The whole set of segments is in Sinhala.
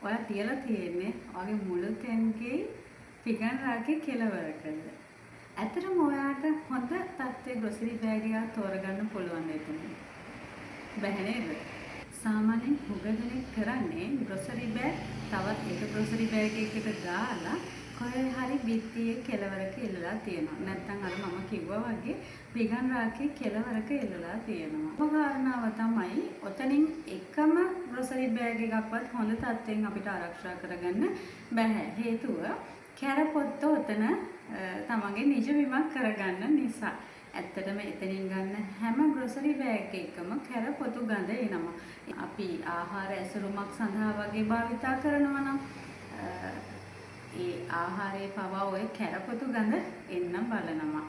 ඔයා තියලා තියෙන්නේ ඔයාගේ මුළු තැන්ගේ පිගන් රාගේ කෙලවරකද. ඇත්තටම ඔයාට හොඳ තත්ත්වයේ ග්‍රොසරි බෑග් එකක් තෝරගන්න පුළුවන් එතන. බැහැ නේද? සාමාන්‍යයෙන් හුඟ දෙනෙක් කරන්නේ ග්‍රොසරි බෑග් තවත් එක ග්‍රොසරි බෑග් එකකට දාලා කොහේ හරි බිත්තියේ කෙලවරක ඉල්ලලා තියෙනවා. නැත්නම් අර මම කිව්වා වගේ පිගන් රාගේ කෙලවරක ඉල්ලලා තියෙනවා. ඔය කාරණාව තමයි ඔතනින් එකම ග්‍රොසරි බෑග් එකක්වත් හොඳ තත්ත්වයෙන් අපිට ආරක්ෂා කරගන්න බැහැ. හේතුව කැරපොත්ත ඔතන තමන්ගේ නිජබිමක් කරගන්න නිසා. ඇත්තටම එතනින් ගන්න හැම ග්‍රොසරි බෑග් එකකම කැරපොතු ගඳ එනවා. අපි ආහාර ඇසුරුමක් සඳහා වගේ භාවිතා කරනවා නම් ඒ ආහාරයේ පවා ඔය කැරපොතු ගඳ එන්න බලනවා.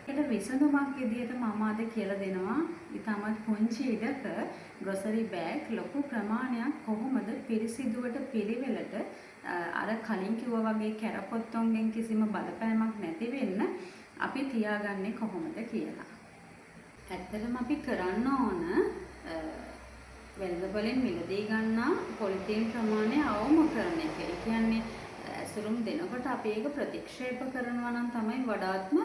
ඒක විසඳුමක් විදිහට මම අද කියලා දෙනවා. ඊටමත් පුංචි එකක ග්‍රොසරි බෑග් ලොකු ප්‍රමාණයක් කොහොමද පිරිසිදුවට පිළිවෙලට අර කලින් කිව්වා වගේ කැරපොත්තොන්ගෙන් කිසිම බලපෑමක් නැති වෙන්න අපි තියාගන්නේ කොහොමද කියලා. ඇත්තටම අපි කරන්න ඕන වෙළඳපොලෙන් මිලදී ගන්නා පොලිතීන් ප්‍රමාණය අවම කරන එක. ඒ කියන්නේ ඇසුරුම් දෙනකොට අපි ඒක ප්‍රතික්ෂේප කරනවා නම් තමයි වඩාත්ම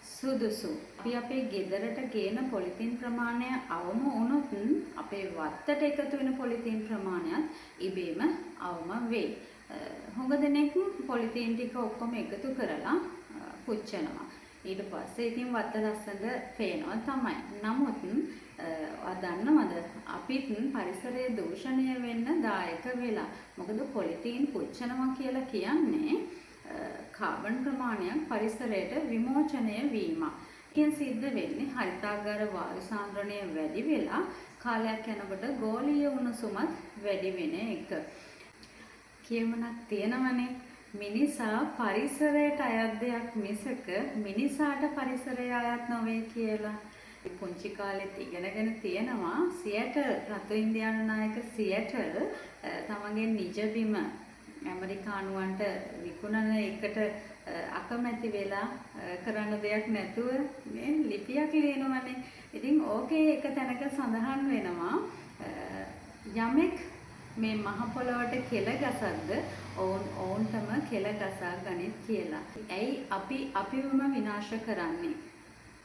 සුදුසු. අපි අපේ ගෙදරට ගේන පොලිතීන් ප්‍රමාණය අවම වුණොත් අපේ වත්තට එකතු වෙන පොලිතීන් ප්‍රමාණයත් ඉබේම අවම වෙයි. හුඟ දෙනෙක් පොලිතීන් ටික ඔක්කොම එකතු කරලා පුච්චනවා. ඊට පස්සේ ඉතින් වත්ත ලස්සනට පේනවා තමයි. නමුත් ඔයා දන්නවද අපිත් පරිසරයේ දූෂණය වෙන්න දායක වෙලා. මොකද පොලිතීන් පුච්චනවා කියලා කියන්නේ කාබන් ප්‍රමාණයක් පරිසරයට විමෝචනය වීම. ඒකෙන් සිද්ධ වෙන්නේ හරිතාගාර වායු සාන්ද්‍රණය වැඩි වෙලා කාලයක් යනකොට ගෝලීය උණුසුමත් වැඩි වෙන එක. කියමනක් තියෙනවනේ මිනිසා පරිසරයට අයත් දෙයක් මිසක මිනිසාට පරිසරය අයත් නොවේ කියලා. පුංචි කාලෙත් ඉගෙනගෙන තියෙනවා සියටල් රතු ඉන්දියානු නායක සියටල් තමන්ගේ නිජබිම ඇමරිකානුවන්ට විකුණන එකට අකමැති වෙලා කරන්න දෙයක් නැතුව මේ ලිපියක් ලියනවනේ. ඉතින් ඕකේ එක තැනක සඳහන් වෙනවා යමෙක් මේ මහ පොළොවට කෙල ගසද්ද ඔවුන්ටම කෙල ගසා ගනිත් කියලා. ඇයි අපි අපිවම විනාශ කරන්නේ?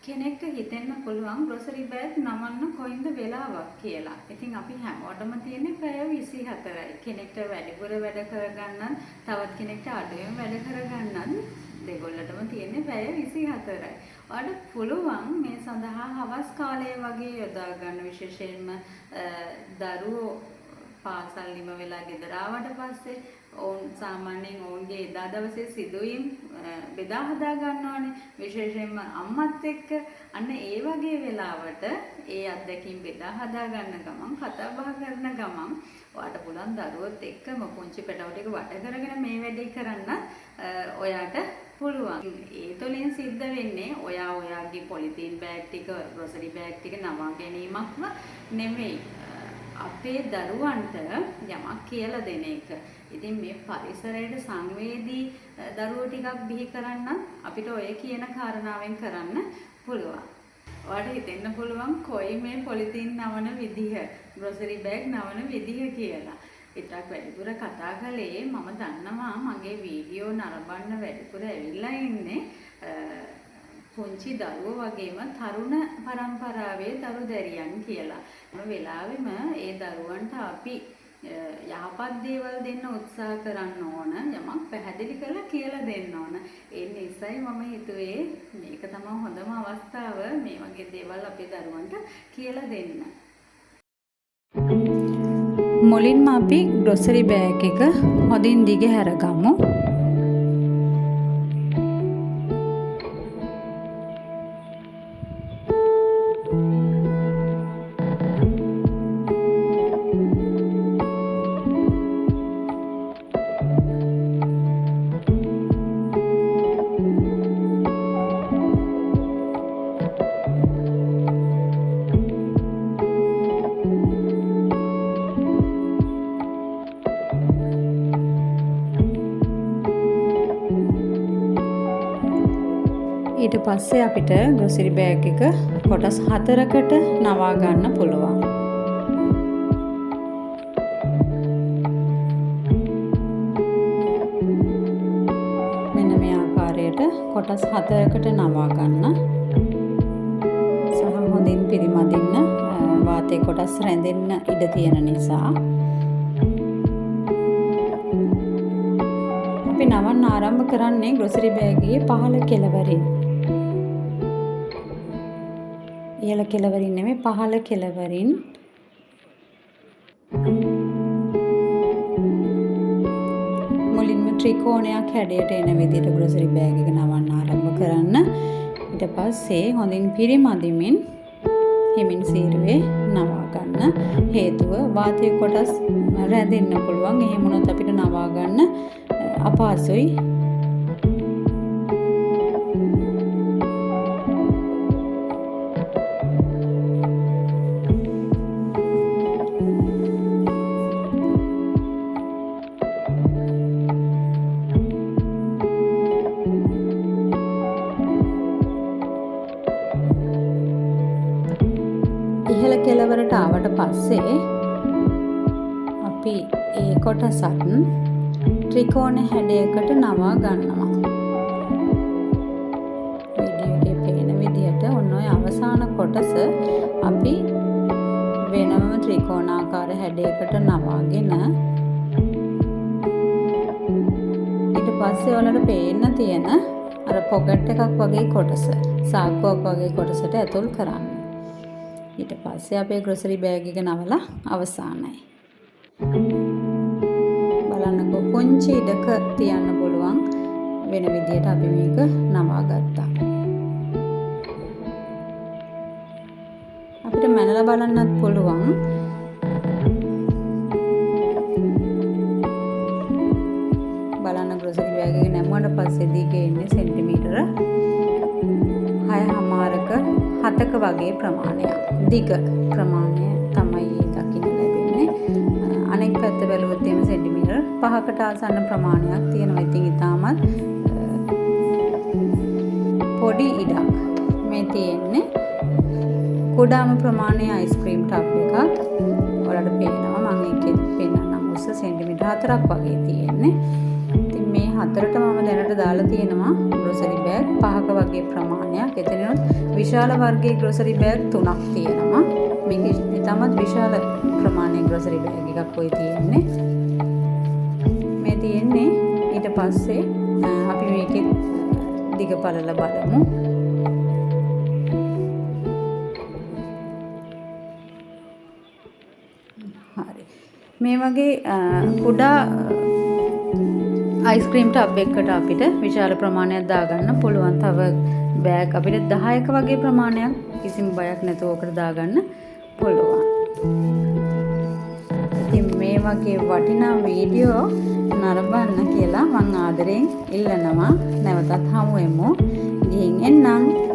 කෙනෙක්ට හිතෙන්න පුළුවන් ග්‍රොසරි බෑග් නමන්න කොයින්ද වෙලාවක් කියලා. ඉතින් අපි හැමෝටම තියෙන්නේ පැය 24යි. කෙනෙක්ට වැඩිපුර වැඩ කරගන්නත් තවත් කෙනෙක්ට අඩුවෙන් වැඩ කරගන්නත් දෙගොල්ලටම තියෙන්නේ පැය 24යි. ඔයාලට පුළුවන් මේ සඳහා හවස් කාලය වගේ යොදා ගන්න. විශේෂයෙන්ම දරුවෝ පාසල් නිම වෙලා ගෙදර ආවට පස්සේ ඔවුන් සාමාන්‍යයෙන් ඔවුන්ගේ එදා දවසේ සිදුවීම් බෙදා හදා ගන්නවානේ. විශේෂයෙන්ම අම්මත් එක්ක අන්න ඒ වගේ වෙලාවට ඒ අත්දැකීම් බෙදා හදා ගන්න ගමන් කතා බහ කරන ගමන් ඔයාට පුළුවන් දරුවොත් එක්කම පුංචි පැටව ටික වට කරගෙන මේ වැඩේ කරන්න ඔයාට පුළුවන්. ඒ තුළින් සිද්ධ වෙන්නේ ඔයාගේ පොලිතීන් බෑග් ටික ග්‍රොසරි බෑග් ටික නවා ගැනීමක්ම නෙමෙයි. අපේ දරුවන්ට යමක් කියලා දෙන එක. ඉතින් මේ පරිසරයට සංවේදී දරුවෝ ටිකක් බිහි කරන්න අපිට ඔය කියන කාරණාවෙන් කරන්න පුළුවන්. ඔයාලට හිතෙන්න පුළුවන් කොයි මේ පොලිතීන් නවන විදිහ, ග්‍රොසරි බෑග් නවන විදිහ කියලා. ඊටක් වැඩිපුර කතා කළේ මම දන්නවා මගේ වීඩියෝ නරඹන්න වැඩිපුර ඇවිල්ලා ඉන්නේ පුංචි දරුවෝ වගේම තරුණ පරම්පරාවේ දරුදැරියන් කියලා. හැම වෙලාවෙම ඒ දරුවන්ට අපි යහපත් දේවල් දෙන්න උත්සාහ කරන්න ඕන. යමක් පැහැදිලි කරලා කියලා දෙන්න ඕන. ඒ නිසායි මම හිතුවේ මේක තමයි හොඳම අවස්ථාව මේ වගේ දේවල් අපේ දරුවන්ට කියලා දෙන්න. මුලින්ම අපි ග්‍රොසරි බෑග් එක හොඳින් දිග හැරගමු. ඊට පස්සේ අපිට ග්‍රොසරි බෑග් එක කොටස් 4කට නවා ගන්න පුළුවන්. මෙන්න මේ ආකාරයට කොටස් 4කට නවා ගන්න. සහ හොඳින් පිරිමදින්න වාතයේ කොටස් රැඳෙන්න ඉඩ තියෙන නිසා අපි නවන්න ආරම්භ කරන්නේ ග්‍රොසරි බෑගයේ පහළ කෙළවරින්. ඉහළ කෙළවරින් නෙමෙයි පහළ කෙළවරින්. මුලින්ම ත්‍රිකෝණයක් හැඩයට එන විදිහට ග්‍රොසරි බෑග් එක නවන්න ආරම්භ කරන්න. ඊට පස්සේ හොඳින් පිරිමදිමින් හිමින් සීරුවේ නවා ගන්න. හේතුව වාතයේ කොටස් රැඳෙන්න පුළුවන්. එහෙම වුණොත් අපිට නවා ගන්න අපහසුයි. ඉහළ කෙළවරට ආවට පස්සේ අපි ඒ කොටසත් ත්‍රිකෝණ හැඩයකට නවා ගන්නවා. වීඩියෝ එකේ පේන විදිහට ඔන්න ඔය අවසාන කොටස අපි වෙනම ත්‍රිකෝණාකාර හැඩයකට නවාගෙන ඊට පස්සේ ඔයාලට පේන්න තියෙන අර පොකට් එකක් වගේ කොටස සාක්කුවක් වගේ කොටසට ඇතුල් කරන්න. ඊට පස්සේ අපේ ග්‍රොසරි බෑග් එක නවලා අවසానයි. බලන්නකෝ පුංචි ඉඩක තියන්න පුළුවන් වෙන විදියට අපි මේක නවා ගත්තා. අපිට මනලා බලන්නත් පුළුවන්. බලන්න ග්‍රොසරි බෑග් එක නැමුවට පස්සේ දිගේ ඉන්නේ සෙන්ටිමීටර 6.5ක 7ක වගේ ප්‍රමාණයක්. දිග ප්‍රමාණය තමයි දකින්න ලැබෙන්නේ. අනෙක් පැත්ත බැලුවොත් එimhe සෙන්ටිමීටර 5කට ආසන්න ප්‍රමාණයක් තියෙනවා. ඉතින් ඊටමත් පොඩි ඉඩක් මේ තියෙන්නේ. කුඩාම ප්‍රමාණයේ අයිස්ක්‍රීම් ටබ් එකක් ඔයාලට පේනවා. මම ඒකෙත් පෙන්නන්නම්. උස සෙන්ටිමීටර 4ක් වගේ තියෙන්නේ. ඉතින් මේ හතරට මම දැනට දාලා තියෙනවා ග්‍රොසරි බෑග් 5ක වගේ ප්‍රමාණයක්. එතනොත් විශාල වර්ගයේ ග්‍රොසරි බෑග් 3ක් තියෙනවා. මේක ඉතාමත් විශාල ප්‍රමාණයේ ග්‍රොසරි බෑග් එකක් ඔය තියෙන්නේ. මේ තියෙන්නේ ඊට පස්සේ අපි මේකේ දිග පළල බලමු. හරි. මේ වගේ කුඩා අයිස්ක්‍රීම් ටබ් එකකට අපිට විශාල ප්‍රමාණයක් දාගන්න පුළුවන්. තව බෑග් අපිට 10ක වගේ ප්‍රමාණයක් කිසිම බයක් නැතුව ඔකට දාගන්න පුළුවන්. ඉතින් මේ වගේ වටිනා වීඩියෝ නරඹන්න කියලා මම ආදරෙන් ඉල්ලනවා. නැවතත් හමු වෙමු. ගිහින් එන්නම්.